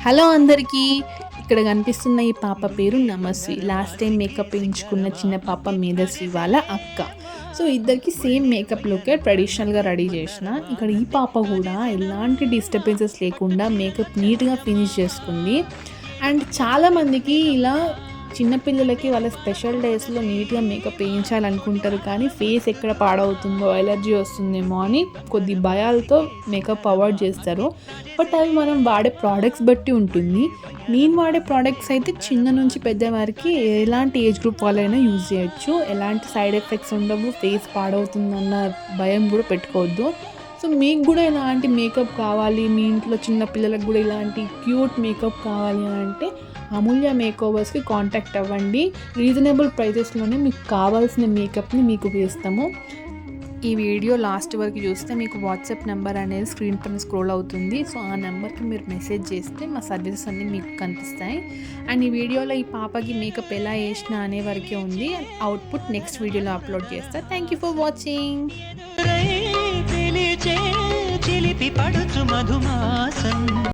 Hello అందరికీ. ఇక్కడ కనిపిస్తున్న ఈ పాప పేరు నమస్వి. లాస్ట్ టైం మేకప్ వేయించుకున్న చిన్న పాప మేధశ్రీ వాళ్ళ అక్క. సో ఇద్దరికి సేమ్ మేకప్ లుకే ట్రెడిషనల్గా రెడీ చేసిన. ఇక్కడ ఈ పాప కూడా ఎలాంటి డిస్టర్బెన్సెస్ లేకుండా మేకప్ నీట్గా ఫినిష్ చేసుకుంది. అండ్ చాలామందికి ఇలా చిన్నపిల్లలకి వాళ్ళ స్పెషల్ డేస్లో నీట్గా మేకప్ వేయించాలనుకుంటారు, కానీ ఫేస్ ఎక్కడ పాడవుతుందో, ఎలర్జీ వస్తుందేమో అని కొద్ది భయాలతో మేకప్ అవాయిడ్ చేస్తారు. బట్ అవి మనం వాడే ప్రోడక్ట్స్ బట్టి ఉంటుంది. నేను వాడే ప్రోడక్ట్స్ అయితే చిన్న నుంచి పెద్ద వారికి ఎలాంటి ఏజ్ గ్రూప్ వాళ్ళైనా యూజ్ చేయొచ్చు. ఎలాంటి సైడ్ ఎఫెక్ట్స్ ఉండవు, ఫేస్ పాడవుతుందన్న భయం కూడా పెట్టుకోవద్దు. సో మీకు కూడా ఇలాంటి మేకప్ కావాలి, మీ ఇంట్లో చిన్న పిల్లలకు కూడా ఇలాంటి క్యూట్ మేకప్ కావాలి అని అంటే అమూల్య మేకోవర్స్కి కాంటాక్ట్ అవ్వండి. రీజనబుల్ ప్రైజెస్లోనే మీకు కావాల్సిన మేకప్ని మీకు వేస్తాము. ఈ వీడియో లాస్ట్ వరకు చూస్తే మీకు వాట్సాప్ నెంబర్ అనేది స్క్రీన్ పైన స్క్రోల్ అవుతుంది. సో ఆ నెంబర్కి మీరు మెసేజ్ చేస్తే మా సర్వీసెస్ అన్నీ మీకు కనిపిస్తాయి. అండ్ ఈ వీడియోలో ఈ పాపకి మేకప్ ఎలా వేసినా అనే వరకే ఉంది. అవుట్పుట్ నెక్స్ట్ వీడియోలో అప్లోడ్ చేస్తా. Thank you for watching. చిలిపి పడుచు మధుమాసం